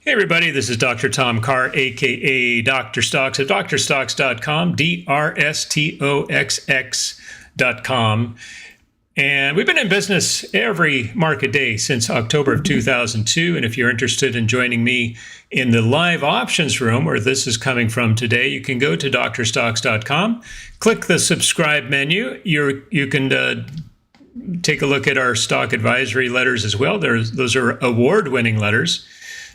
Hey everybody, this is Dr. Tom Carr, aka DrStoxx at DrStoxx.com, DrStoxx.com. And we've been in business every market day since October of 2002. And if you're interested in joining me in the live options room, where this is coming from today, you can go to DrStoxx.com, click the subscribe menu. You can take a look at our stock advisory letters as well. Those are award-winning letters.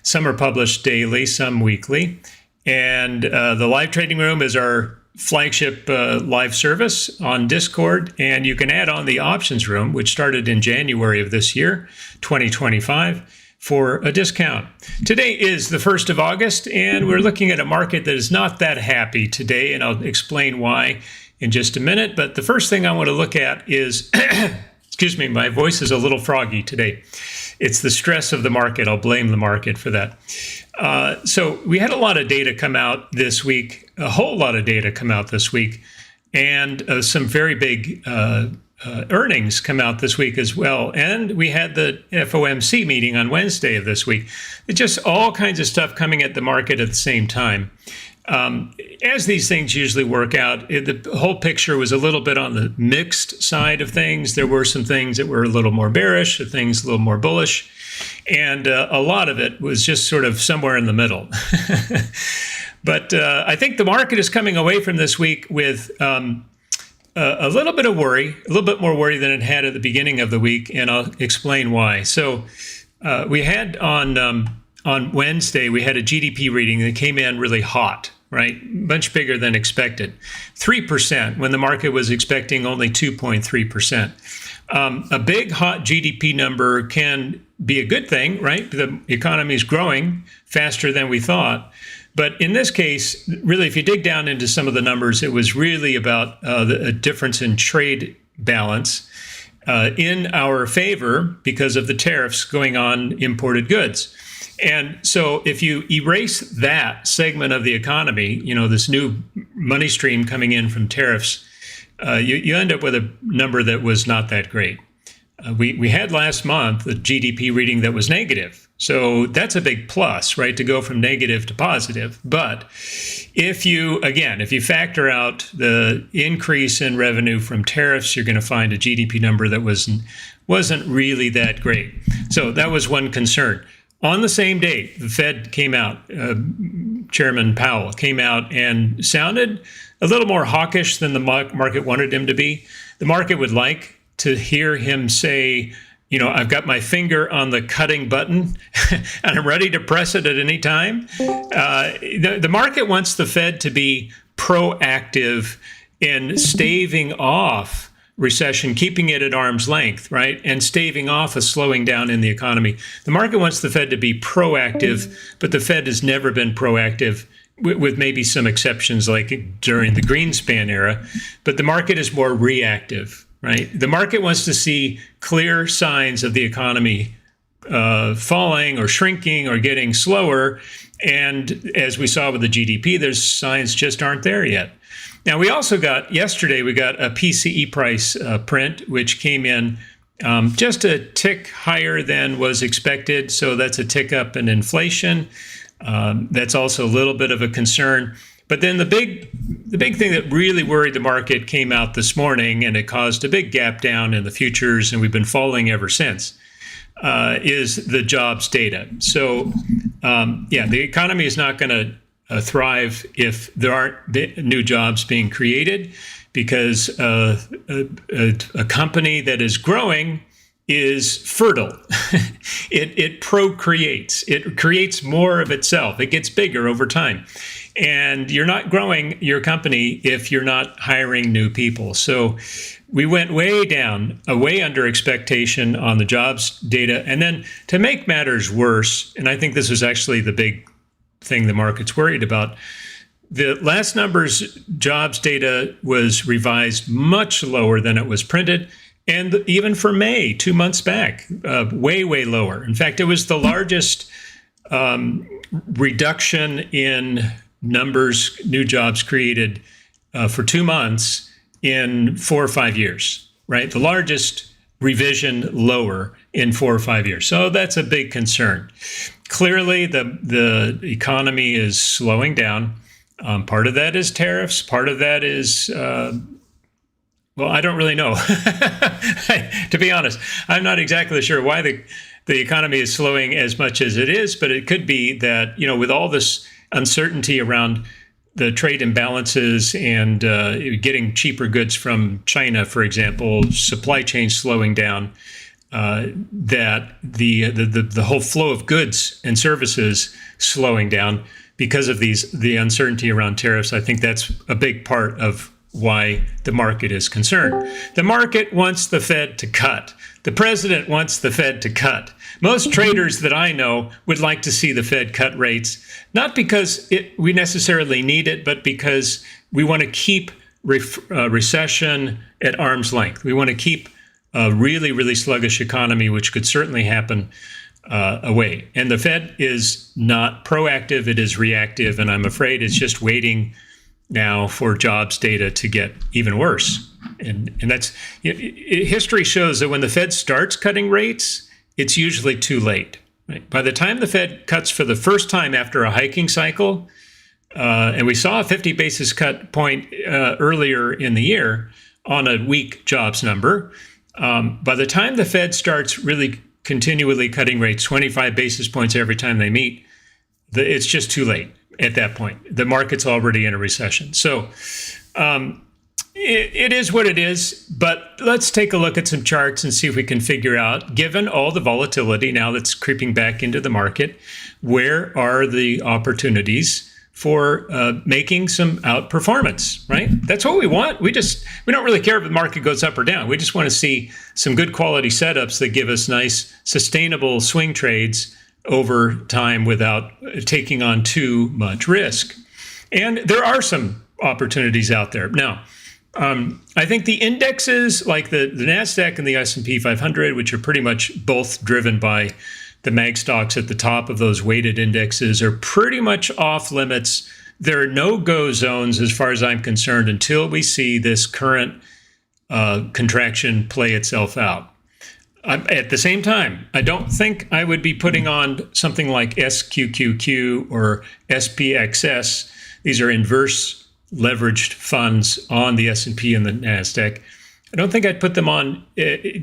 Some are published daily, some weekly. And the live trading room is our flagship live service on Discord. And you can add on the options room, which started in January of this year, 2025, for a discount. Today is the 1st of August, and we're looking at a market that is not that happy today, and I'll explain why in just a minute. But the first thing I want to look at is, excuse me, my voice is a little froggy today. It's the stress of the market. I'll blame the market for that. So we had a lot of data come out this week, a whole lot of data come out this week, and some very big earnings come out this week as well. And we had the FOMC meeting on Wednesday of this week. It's just all kinds of stuff coming at the market at the same time. As these things usually work out, the whole picture was a little bit on the mixed side of things. There were some things that were a little more bearish, things a little more bullish, and a lot of it was just sort of somewhere in the middle. But I think the market is coming away from this week with a little bit of worry, a little bit more worry than it had at the beginning of the week, and I'll explain why. So we had on Wednesday, we had a GDP reading that came in really hot, right? Much bigger than expected. 3% when the market was expecting only 2.3%. A big hot GDP number can be a good thing, right? The economy is growing faster than we thought. But in this case, really, if you dig down into some of the numbers, it was really about a difference in trade balance in our favor because of the tariffs going on imported goods. And so if you erase that segment of the economy, this new money stream coming in from tariffs, you end up with a number that was not that great. We had last month a GDP reading that was negative. So that's a big plus, right, to go from negative to positive. But if you factor out the increase in revenue from tariffs, you're going to find a GDP number that wasn't really that great. So that was one concern. On the same day, the Fed came out, Chairman Powell came out and sounded a little more hawkish than the market wanted him to be. The market would like to hear him say, I've got my finger on the cutting button and I'm ready to press it at any time. The market wants the Fed to be proactive in staving off recession, keeping it at arm's length, right? And staving off a slowing down in the economy. The market wants the Fed to be proactive, but the Fed has never been proactive, with maybe some exceptions like during the Greenspan era. But the market is more reactive, right? The market wants to see clear signs of the economy falling or shrinking or getting slower. And as we saw with the GDP, those signs just aren't there yet. Now, yesterday, we got a PCE price print, which came in just a tick higher than was expected. So that's a tick up in inflation. That's also a little bit of a concern. But then the big thing that really worried the market came out this morning, and it caused a big gap down in the futures, and we've been falling ever since, is the jobs data. So, the economy is not going to thrive if there aren't new jobs being created, because a company that is growing is fertile. It procreates. It creates more of itself. It gets bigger over time. And you're not growing your company if you're not hiring new people. So we went way down, way under expectation on the jobs data. And then to make matters worse, and I think this was actually the big thing the market's worried about, the last number's jobs data was revised much lower than it was printed. And even for May, 2 months back, way, way lower. In fact, it was the largest reduction in numbers, new jobs created for 2 months in 4 or 5 years, right? The largest revision lower in 4 or 5 years. So that's a big concern. Clearly, the economy is slowing down. Part of that is tariffs. Part of that is, well, I don't really know. To be honest, I'm not exactly sure why the economy is slowing as much as it is, but it could be that, with all this uncertainty around the trade imbalances and getting cheaper goods from China, for example, supply chains slowing down, that the whole flow of goods and services slowing down because of the uncertainty around tariffs. I think that's a big part of why the market is concerned. The market wants the Fed to cut. The president wants the Fed to cut. Most traders that I know would like to see the Fed cut rates, not because we necessarily need it, but because we want to keep recession at arm's length. We want to keep a really, really sluggish economy, which could certainly happen, away. And the Fed is not proactive, it is reactive, and I'm afraid it's just waiting now for jobs data to get even worse. And that's, history shows that when the Fed starts cutting rates, it's usually too late. Right? By the time the Fed cuts for the first time after a hiking cycle, and we saw a 50 basis cut point earlier in the year on a weak jobs number, by the time the Fed starts really continually cutting rates, 25 basis points every time they meet, it's just too late at that point. The market's already in a recession. So it is what it is, but let's take a look at some charts and see if we can figure out, given all the volatility now that's creeping back into the market, where are the opportunities for making some outperformance, right? That's what we want. We don't really care if the market goes up or down. We just want to see some good quality setups that give us nice, sustainable swing trades over time without taking on too much risk. And there are some opportunities out there. Now, I think the indexes like the NASDAQ and the S&P 500, which are pretty much both driven by the mag stocks at the top of those weighted indexes, are pretty much off limits. There are no-go zones as far as I'm concerned until we see this current contraction play itself out. At the same time, I don't think I would be putting on something like SQQQ or SPXS. These are inverse leveraged funds on the S&P and the NASDAQ. I don't think I'd put them on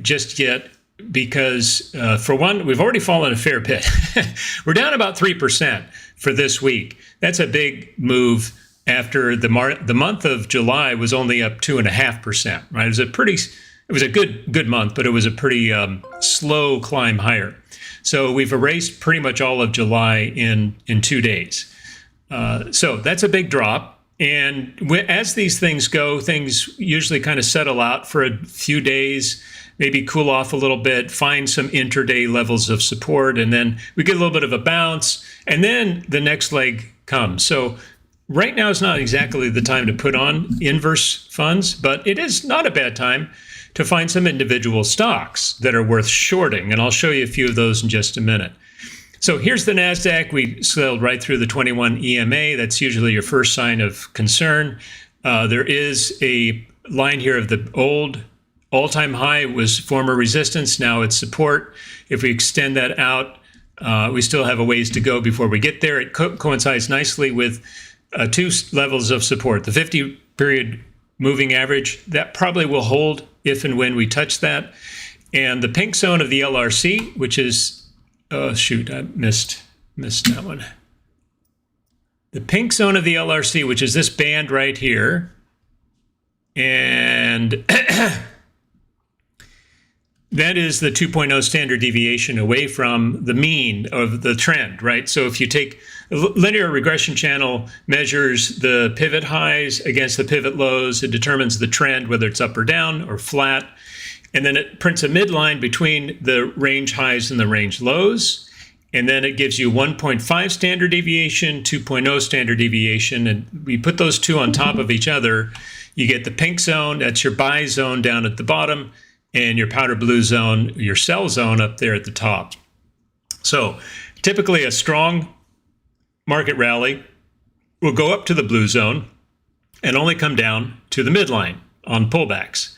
just yet because, for one, we've already fallen a fair bit. We're down about 3% for this week. That's a big move after the month of July was only up 2.5%, right? It was a good month, but it was a pretty slow climb higher. So we've erased pretty much all of July in 2 days. So that's a big drop. And as these things go, things usually kind of settle out for a few days, maybe cool off a little bit, find some intraday levels of support, and then we get a little bit of a bounce, and then the next leg comes. So right now is not exactly the time to put on inverse funds, but it is not a bad time to find some individual stocks that are worth shorting. And I'll show you a few of those in just a minute. So here's the NASDAQ. We sailed right through the 21 EMA. That's usually your first sign of concern. There is a line here of the old all-time high was former resistance. Now it's support. If we extend that out, we still have a ways to go before we get there. It coincides nicely with two levels of support. The 50-period moving average, that probably will hold if and when we touch that. And the pink zone of the LRC, which is, oh, shoot, I missed that one. The pink zone of the LRC, which is this band right here. And that is the 2.0 standard deviation away from the mean of the trend, right? So if you take a linear regression channel, measures the pivot highs against the pivot lows, it determines the trend, whether it's up or down or flat. And then it prints a midline between the range highs and the range lows. And then it gives you 1.5 standard deviation, 2.0 standard deviation. And we put those two on top of each other. You get the pink zone, that's your buy zone down at the bottom, and your powder blue zone, your sell zone up there at the top. So typically a strong market rally will go up to the blue zone and only come down to the midline on pullbacks.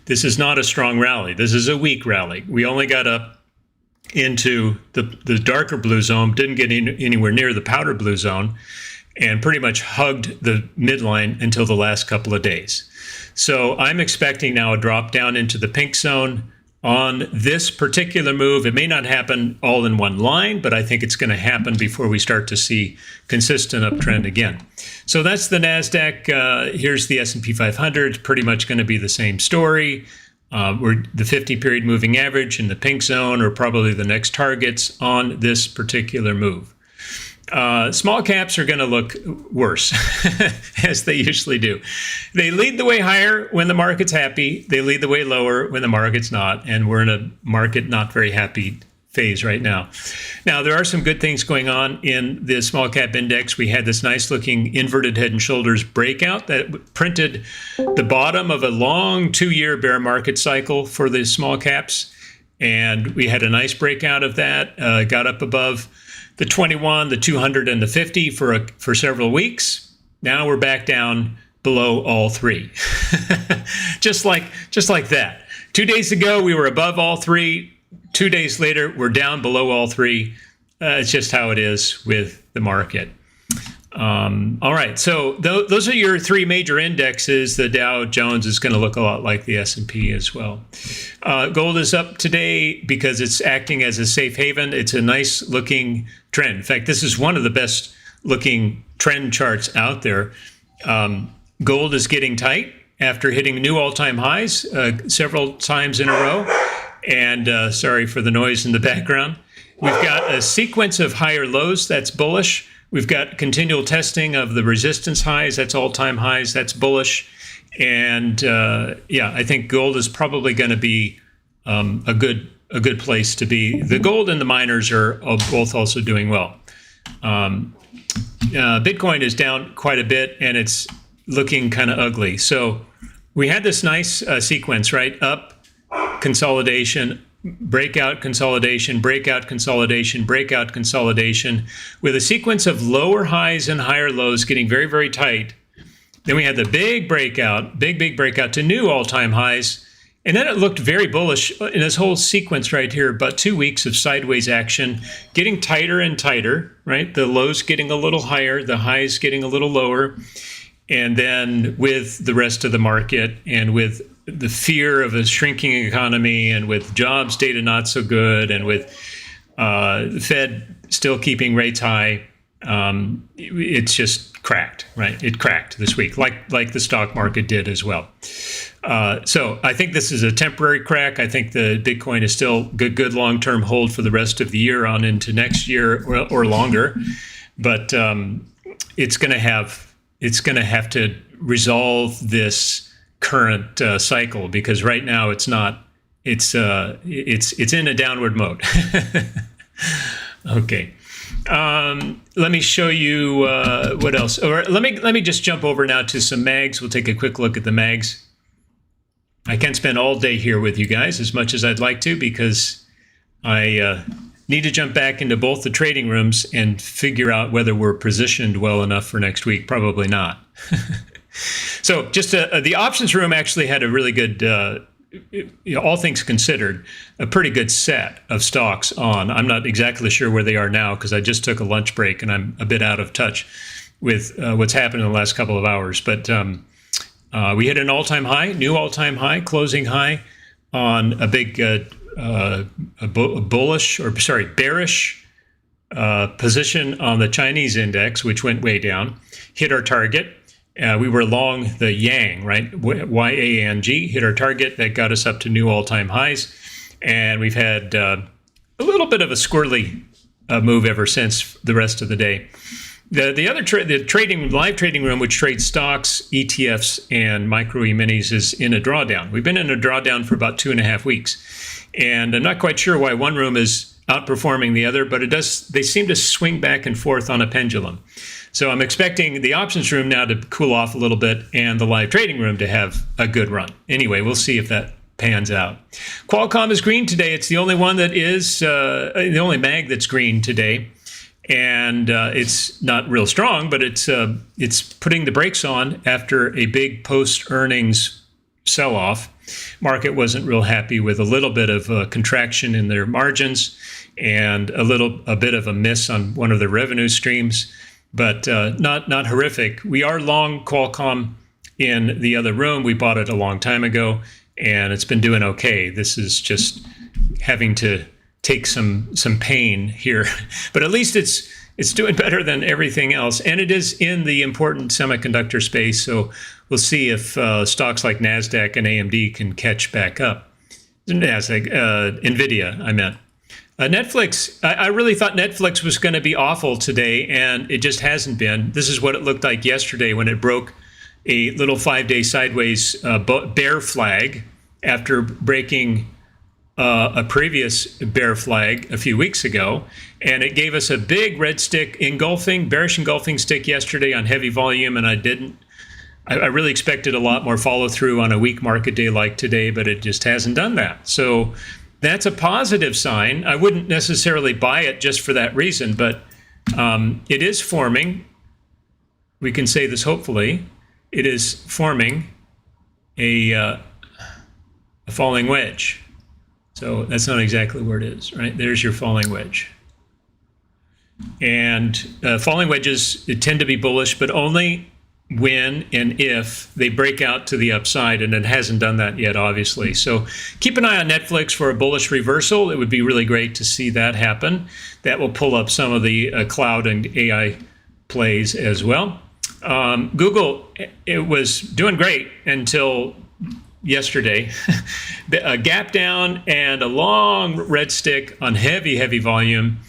This is not a strong rally. This is a weak rally. We only got up into the darker blue zone, didn't get anywhere near the powder blue zone, and pretty much hugged the midline until the last couple of days. So I'm expecting now a drop down into the pink zone on this particular move. It may not happen all in one line, but I think it's going to happen before we start to see consistent uptrend again. So that's the NASDAQ. Here's the S&P 500. Pretty much going to be the same story. We're the 50-period moving average in the pink zone are probably the next targets on this particular move. Small caps are going to look worse, as they usually do. They lead the way higher when the market's happy. They lead the way lower when the market's not. And we're in a market not very happy phase right now. Now, there are some good things going on in the small cap index. We had this nice looking inverted head and shoulders breakout that printed the bottom of a long 2-year bear market cycle for the small caps. And we had a nice breakout of that, got up above the 21, the 200, and the 50 for several weeks. Now we're back down below all three. just like that. 2 days ago, we were above all three. 2 days later, we're down below all three. It's just how it is with the market. All right, so those are your three major indexes. The Dow Jones is going to look a lot like the S&P as well. Gold is up today because it's acting as a safe haven. It's a nice looking trend. In fact, this is one of the best looking trend charts out there. Gold is getting tight after hitting new all-time highs several times in a row. And sorry for the noise in the background. We've got a sequence of higher lows. That's bullish. We've got continual testing of the resistance highs. That's all-time highs. That's bullish. And yeah, I think gold is probably going to be a good place to be. The gold and the miners are both also doing well. Bitcoin is down quite a bit, and it's looking kind of ugly. So we had this nice sequence, right? Up, consolidation, breakout, consolidation, breakout, consolidation, breakout, consolidation, with a sequence of lower highs and higher lows getting very, very tight. Then we had the big breakout, big breakout to new all-time highs. And then it looked very bullish in this whole sequence right here, about 2 weeks of sideways action, getting tighter and tighter, right? The lows getting a little higher, the highs getting a little lower. And then with the rest of the market and with the fear of a shrinking economy and with jobs data not so good and with the Fed still keeping rates high, it's just cracked, right? It cracked this week, like the stock market did as well. So I think this is a temporary crack. I think the Bitcoin is still good long-term hold for the rest of the year on into next year or longer. But it's going to have to resolve this current cycle, because right now it's not. It's in a downward mode. Okay. Let me show you what else. Or let me just jump over now to some mags. We'll take a quick look at the mags. I can't spend all day here with you guys as much as I'd like to, because I need to jump back into both the trading rooms and figure out whether we're positioned well enough for next week. Probably not. So just the options room actually had a really good, all things considered, a pretty good set of stocks on. I'm not exactly sure where they are now because I just took a lunch break and I'm a bit out of touch with what's happened in the last couple of hours. But we hit an all-time high, new all-time high, closing high on a big bearish position on the Chinese index, which went way down, hit our target. We were long the Yang, right? YANG, hit our target. That got us up to new all-time highs. And we've had a little bit of a squirrely move ever since the rest of the day. The other live trading room, which trades stocks, ETFs, and micro E-minis, is in a drawdown. We've been in a drawdown for about 2.5 weeks. And I'm not quite sure why one room is outperforming the other, but they seem to swing back and forth on a pendulum. So I'm expecting the options room now to cool off a little bit and the live trading room to have a good run. Anyway, we'll see if that pans out. Qualcomm is green today. It's the only one that is, the only mag that's green today. And it's not real strong, but it's putting the brakes on after a big post-earnings sell-off. Market wasn't real happy with a little bit of a contraction in their margins and a bit of a miss on one of their revenue streams, but not horrific. We are long Qualcomm in the other room. We bought it a long time ago, and it's been doing okay. This is just having to take some pain here, but at least it's doing better than everything else, and it is in the important semiconductor space. So we'll see if stocks like NASDAQ and AMD can catch back up. NASDAQ, NVIDIA, I meant. Netflix, I really thought Netflix was going to be awful today, and it just hasn't been. This is what it looked like yesterday when it broke a little 5-day sideways bear flag after breaking a previous bear flag a few weeks ago, and it gave us a big red stick bearish engulfing stick yesterday on heavy volume, and I really expected a lot more follow through on a weak market day like today, but it just hasn't done that. So that's a positive sign. I wouldn't necessarily buy it just for that reason, but it is forming. We can say this hopefully. It is forming a falling wedge. So that's not exactly where it is, right? There's your falling wedge. And falling wedges tend to be bullish, but only when and if they break out to the upside, and it hasn't done that yet, obviously. So keep an eye on Netflix for a bullish reversal. It would be really great to see that happen. That will pull up some of the cloud and AI plays as well. Google, it was doing great until yesterday. A gap down and a long red stick on heavy volume,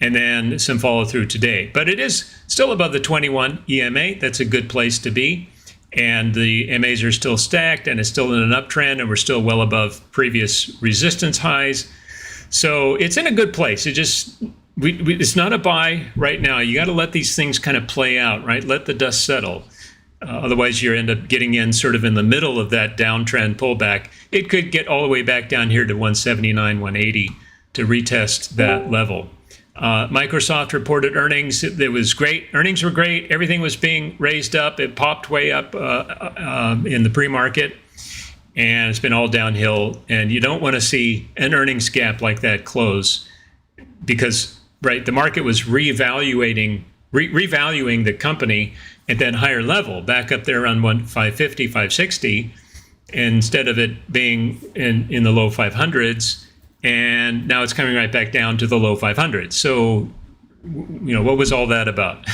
and then some follow through today. But it is still above the 21 EMA. That's a good place to be. And the MAs are still stacked, and it's still in an uptrend, and we're still well above previous resistance highs. So it's in a good place. It's not a buy right now. You got to let these things kind of play out, right? Let the dust settle. Otherwise, you end up getting in sort of in the middle of that downtrend pullback. It could get all the way back down here to 179, 180 to retest that level. Microsoft reported earnings. It was great. Earnings were great. Everything was being raised up. It popped way up in the pre-market, and it's been all downhill. And you don't want to see an earnings gap like that close because, right, the market was revaluing the company at that higher level, back up there around 550, 560, instead of it being in the low 500s. And now it's coming right back down to the low 500s. So, what was all that about?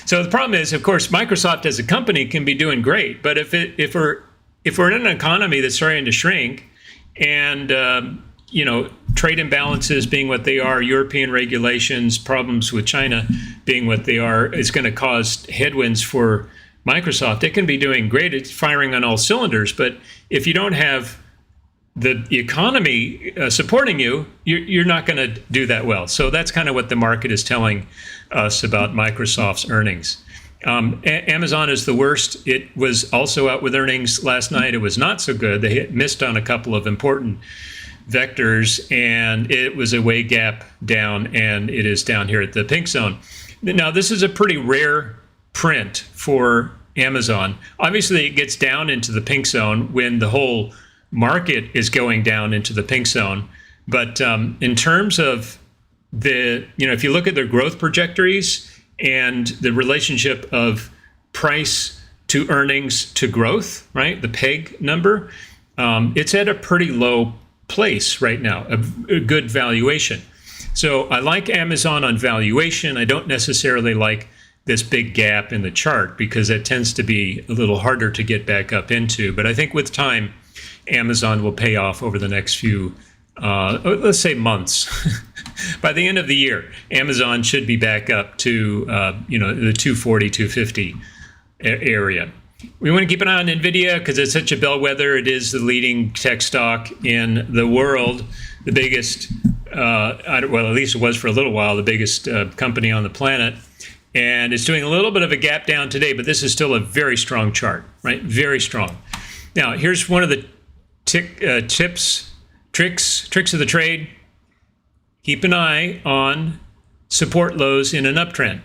So the problem is, of course, Microsoft as a company can be doing great, but if we're in an economy that's starting to shrink, and trade imbalances being what they are, European regulations, problems with China being what they are, is going to cause headwinds for Microsoft. It can be doing great. It's firing on all cylinders. But if you don't have the economy supporting you, you're not going to do that well. So that's kind of what the market is telling us about Microsoft's earnings. Amazon is the worst. It was also out with earnings last night. It was not so good. They missed on a couple of important vectors, and it was a way gap down, and it is down here at the pink zone. Now, this is a pretty rare print for Amazon. Obviously, it gets down into the pink zone when the whole market is going down into the pink zone. But in terms of if you look at their growth trajectories and the relationship of price to earnings to growth, right, the PEG number, it's at a pretty low place right now, a good valuation. So I like Amazon on valuation. I don't necessarily like this big gap in the chart because it tends to be a little harder to get back up into. But I think with time, Amazon will pay off over the next few, let's say, months. By the end of the year, Amazon should be back up to the 240, 250 area. We want to keep an eye on NVIDIA because it's such a bellwether. It is the leading tech stock in the world, the biggest, at least it was for a little while, the biggest company on the planet. And it's doing a little bit of a gap down today, but this is still a very strong chart, right? Very strong. Now, here's one of the tricks of the trade. Keep an eye on support lows in an uptrend.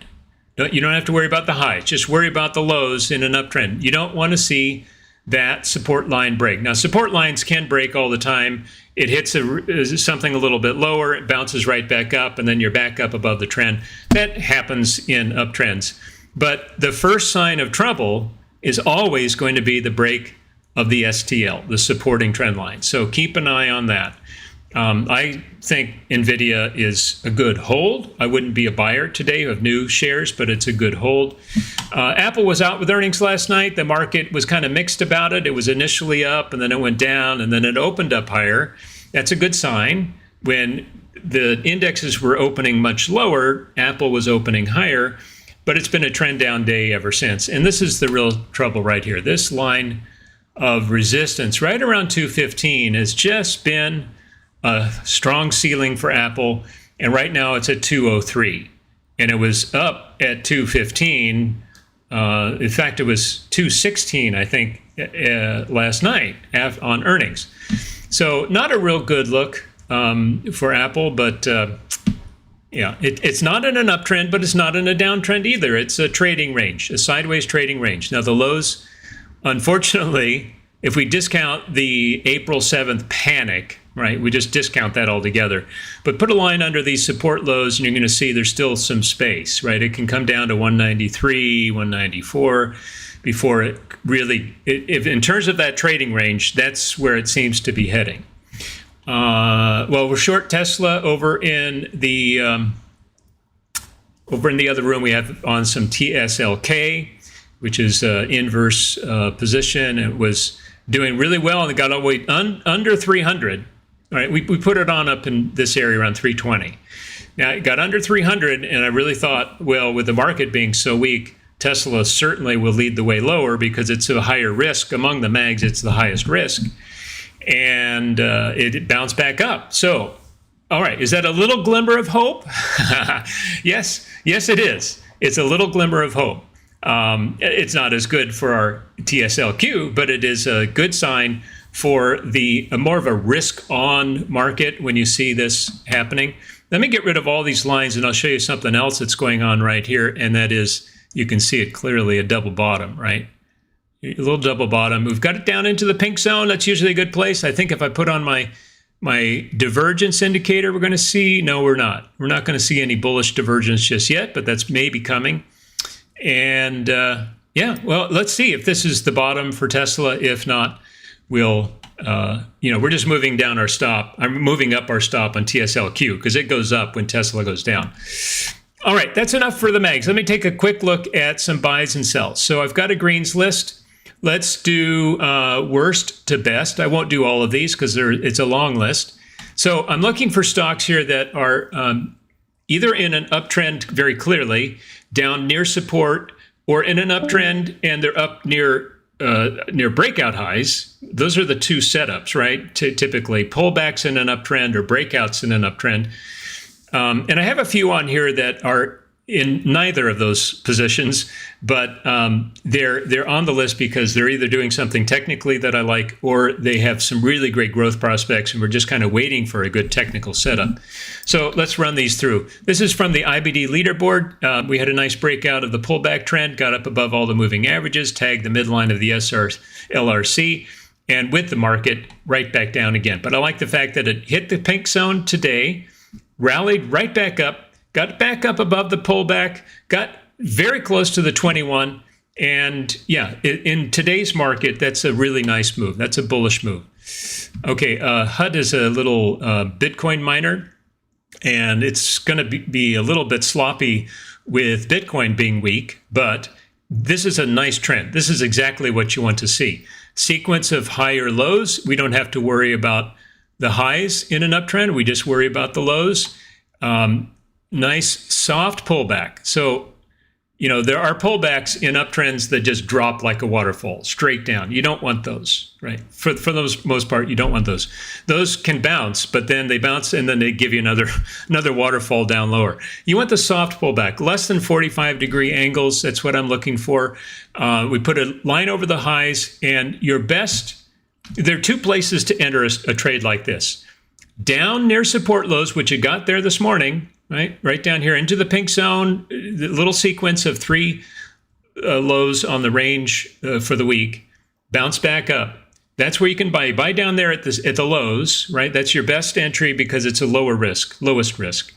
You don't have to worry about the highs. Just worry about the lows in an uptrend. You don't want to see that support line break. Now, support lines can break all the time. It hits something a little bit lower, it bounces right back up, and then you're back up above the trend. That happens in uptrends. But the first sign of trouble is always going to be the break of the STL, the supporting trend line. So keep an eye on that. I think NVIDIA is a good hold. I wouldn't be a buyer today of new shares, but it's a good hold. Apple was out with earnings last night. The market was kind of mixed about it. It was initially up, and then it went down, and then it opened up higher. That's a good sign. When the indexes were opening much lower, Apple was opening higher, but it's been a trend down day ever since. And this is the real trouble right here. This line of resistance right around 215 has just been a strong ceiling for Apple, and right now it's at 203, and it was up at 215. In fact, it was 216, I think, last night on earnings. So not a real good look for Apple, but yeah, it's not in an uptrend, but it's not in a downtrend either. It's a trading range, a sideways trading range. Now the lows, unfortunately, if we discount the April 7th panic, right, we just discount that altogether. But put a line under these support lows, and you're going to see there's still some space, right? It can come down to 193, 194 before it really, if in terms of that trading range, that's where it seems to be heading. Well, we're short Tesla over in the other room. We have on some TSLK, which is inverse position. It was doing really well, and it got all the way under 300. All right, we put it on up in this area around 320. Now, it got under 300, and I really thought, well, with the market being so weak, Tesla certainly will lead the way lower because it's a higher risk. Among the mags, it's the highest risk. And it bounced back up. So, all right, is that a little glimmer of hope? Yes, it is. It's a little glimmer of hope. It's not as good for our TSLQ, but it is a good sign for the more of a risk-on market when you see this happening. Let me get rid of all these lines, and I'll show you something else that's going on right here, and that is, you can see it clearly, a double bottom, right? A little double bottom. We've got it down into the pink zone. That's usually a good place. I think if I put on my divergence indicator, we're going to see, no, we're not. We're not going to see any bullish divergence just yet, but that's maybe coming. And yeah, well, let's see if this is the bottom for Tesla. If not, we'll, we're just moving down our stop. I'm moving up our stop on TSLQ because it goes up when Tesla goes down. All right, that's enough for the mags. Let me take a quick look at some buys and sells. So I've got a greens list. Let's do worst to best. I won't do all of these because it's a long list. So I'm looking for stocks here that are either in an uptrend very clearly, down near support, or in an uptrend and they're up near breakout highs. Those are the two setups, right? Typically pullbacks in an uptrend or breakouts in an uptrend. And I have a few on here that are in neither of those positions, but they're on the list because they're either doing something technically that I like, or they have some really great growth prospects, and we're just kind of waiting for a good technical setup. So let's run these through. This is from the IBD leaderboard. We had a nice breakout of the pullback trend, got up above all the moving averages, tagged the midline of the LRC, and with the market right back down again. But I like the fact that it hit the pink zone today, rallied right back up, got back up above the pullback, got very close to the 21. And yeah, in today's market, that's a really nice move. That's a bullish move. Okay, HUD is a little Bitcoin miner, and it's going to be a little bit sloppy with Bitcoin being weak, but this is a nice trend. This is exactly what you want to see. Sequence of higher lows. We don't have to worry about the highs in an uptrend. We just worry about the lows. Nice soft pullback. So, there are pullbacks in uptrends that just drop like a waterfall straight down. You don't want those, right? For the most part, you don't want those. Those can bounce, but then they bounce and then they give you another waterfall down lower. You want the soft pullback, less than 45-degree angles. That's what I'm looking for. We put a line over the highs, and your best. There are two places to enter a trade like this. Down near support lows, which you got there this morning, right down here into the pink zone, the little sequence of three lows on the range for the week, bounce back up. That's where you can buy down there at the lows, right? That's your best entry because it's a lowest risk.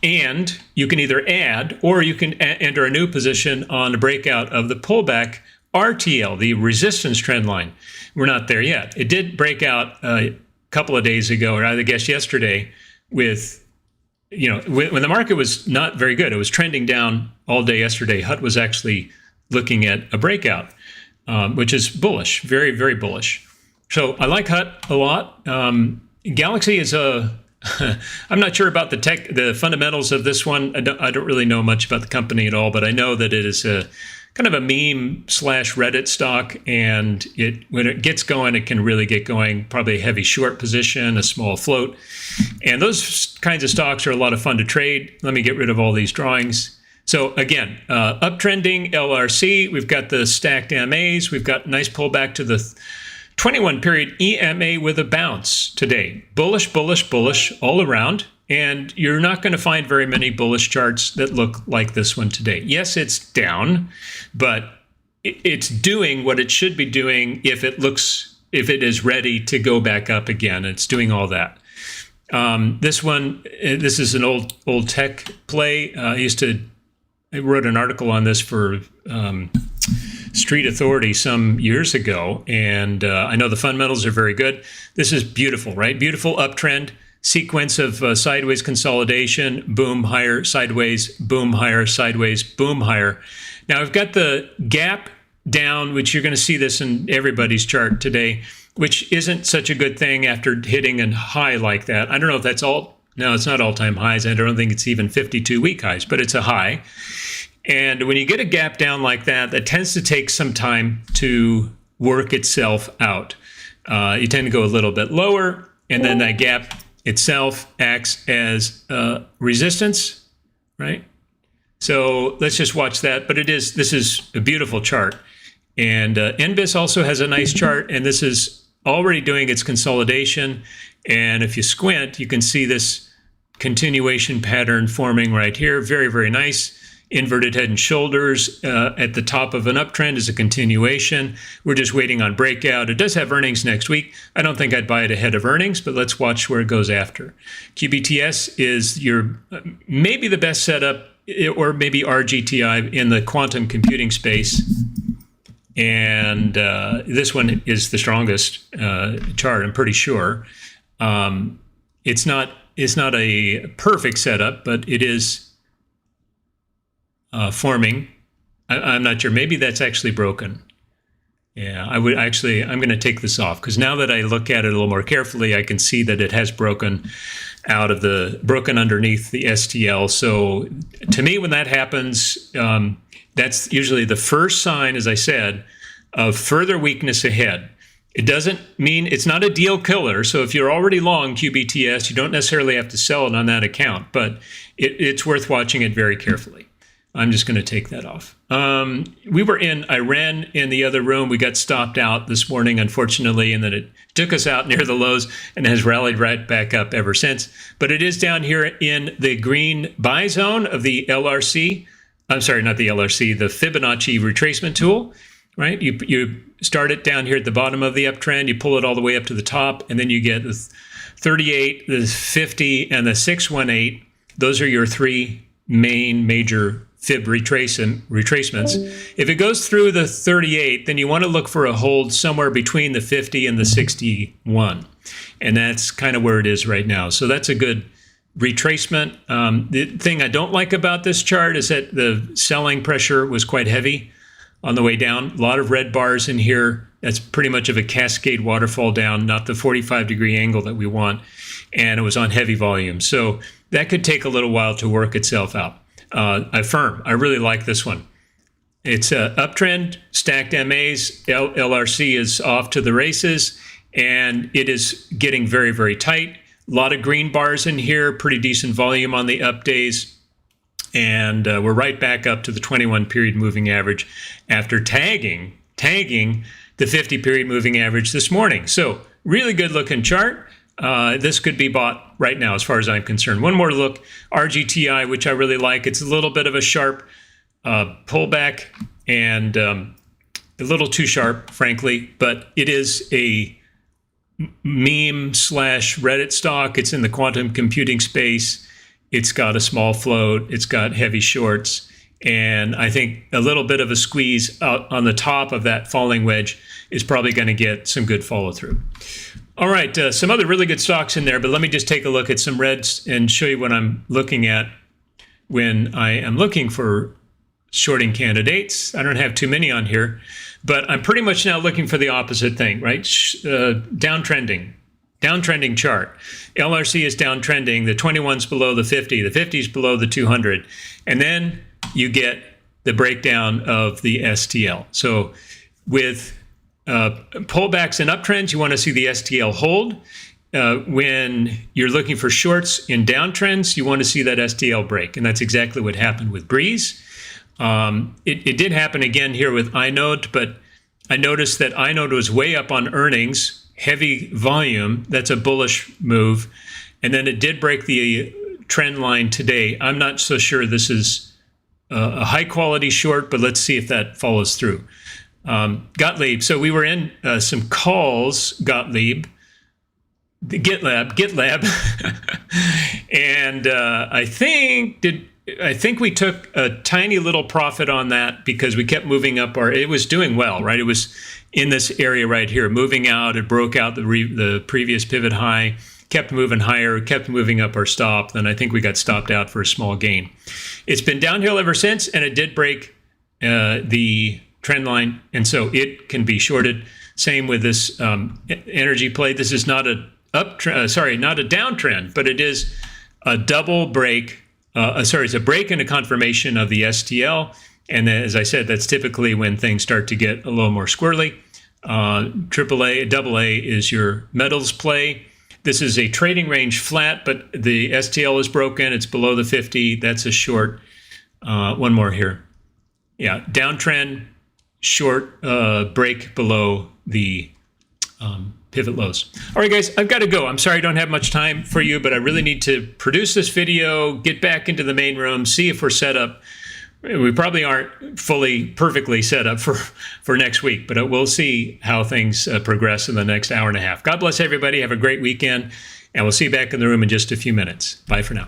And you can either add or you can enter a new position on the breakout of the pullback RTL, the resistance trend line. We're not there yet. It did break out a couple of days ago, or I guess yesterday, with, when the market was not very good. It was trending down all day yesterday. HUT was actually looking at a breakout, which is bullish, very, very bullish. So I like HUT a lot. Galaxy is I'm not sure about the fundamentals of this one. I don't really know much about the company at all, but I know that it is a kind of a meme / Reddit stock, and when it gets going, it can really get going. Probably a heavy short position, a small float, and those kinds of stocks are a lot of fun to trade. Let me get rid of all these drawings. So again, uptrending LRC. We've got the stacked MAs. We've got nice pullback to the 21 period EMA with a bounce today. Bullish, bullish, bullish all around. And you're not going to find very many bullish charts that look like this one today. Yes, it's down, but it's doing what it should be doing if it is ready to go back up again. It's doing all that. This is an old tech play. I wrote an article on this for Street Authority some years ago, and I know the fundamentals are very good. This is beautiful, right? Beautiful uptrend. Sequence of sideways consolidation, boom, higher, sideways, boom, higher, sideways, boom, higher. Now I've got the gap down, which you're going to see this in everybody's chart today, which isn't such a good thing after hitting a high like that. I don't know if that's no, it's not all-time highs. I don't think it's even 52-week highs, but it's a high. And when you get a gap down like that, that tends to take some time to work itself out. You tend to go a little bit lower, and then that gap itself acts as resistance, right? So let's just watch that. But this is a beautiful chart. And NBIS also has a nice chart, and this is already doing its consolidation. And if you squint, you can see this continuation pattern forming right here. Very, very nice. Inverted head and shoulders at the top of an uptrend is a continuation. We're just waiting on breakout. It does have earnings next week. I don't think I'd buy it ahead of earnings, but let's watch where it goes after. QBTS is maybe the best setup, or maybe RGTI in the quantum computing space. And this one is the strongest chart, I'm pretty sure. It's not a perfect setup, but it is forming. I'm not sure. Maybe that's actually broken. Yeah, I'm going to take this off, because now that I look at it a little more carefully, I can see that it has broken underneath the STL. So to me, when that happens, that's usually the first sign, as I said, of further weakness ahead. It doesn't mean it's not a deal killer. So if you're already long QBTS, you don't necessarily have to sell it on that account, but it's worth watching it very carefully. I'm just going to take that off. We were in IREN in the other room. We got stopped out this morning, unfortunately, and then it took us out near the lows and has rallied right back up ever since. But it is down here in the green buy zone of the LRC. I'm sorry, not the LRC, the Fibonacci retracement tool, right? You start it down here at the bottom of the uptrend, you pull it all the way up to the top, and then you get the 38, the 50, and the 618. Those are your three major fib retracements. If it goes through the 38, then you want to look for a hold somewhere between the 50 and the 61. And that's kind of where it is right now. So that's a good retracement. The thing I don't like about this chart is that the selling pressure was quite heavy on the way down. A lot of red bars in here. That's pretty much of a cascade waterfall down, not the 45-degree angle that we want. And it was on heavy volume. So that could take a little while to work itself out. AFRM, I really like this one. It's a uptrend, stacked MAs, LRC is off to the races, and it is getting very, very tight. A lot of green bars in here, pretty decent volume on the up days, and we're right back up to the 21 period moving average after tagging the 50 period moving average this morning. So really good looking chart. This could be bought right now as far as I'm concerned. One more look, RGTI, which I really like. It's a little bit of a sharp pullback, and a little too sharp, frankly, but it is a meme slash Reddit stock. It's in the quantum computing space. It's got a small float. It's got heavy shorts. And I think a little bit of a squeeze out on the top of that falling wedge is probably going to get some good follow through. All right, some other really good stocks in there, but let me just take a look at some reds and show you what I'm looking at when I am looking for shorting candidates. I don't have too many on here, but I'm pretty much now looking for the opposite thing, right? Downtrending chart. LRC is downtrending. The 21's below the 50. The 50's below the 200. And then you get the breakdown of the STL. So with pullbacks and uptrends, you want to see the STL hold. When you're looking for shorts in downtrends, you want to see that STL break. And that's exactly what happened with Breeze. It did happen again here with iNode, but I noticed that iNode was way up on earnings, heavy volume. That's a bullish move. And then it did break the trend line today. I'm not so sure this is a high quality short, but let's see if that follows through. Gottlieb. So we were in some calls, Gottlieb, the GitLab. And I think we took a tiny little profit on that because we kept moving up it was doing well, right? It was in this area right here, moving out. It broke out the previous pivot high, kept moving higher, kept moving up our stop. Then I think we got stopped out for a small gain. It's been downhill ever since, and it did break the trend line, and so it can be shorted. Same with this energy play. This is not a not a downtrend, but it is a double break. It's a break and a confirmation of the STL. And as I said, that's typically when things start to get a little more squirrely. AAA, AA is your metals play. This is a trading range flat, but the STL is broken. It's below the 50. That's a short. One more here. Yeah, downtrend, short, break below the pivot lows. All right, guys, I've got to go. I'm sorry I don't have much time for you, but I really need to produce this video, get back into the main room, see if we're set up. We probably aren't perfectly set up for next week, but we'll see how things progress in the next hour and a half. God bless everybody. Have a great weekend, and we'll see you back in the room in just a few minutes. Bye for now.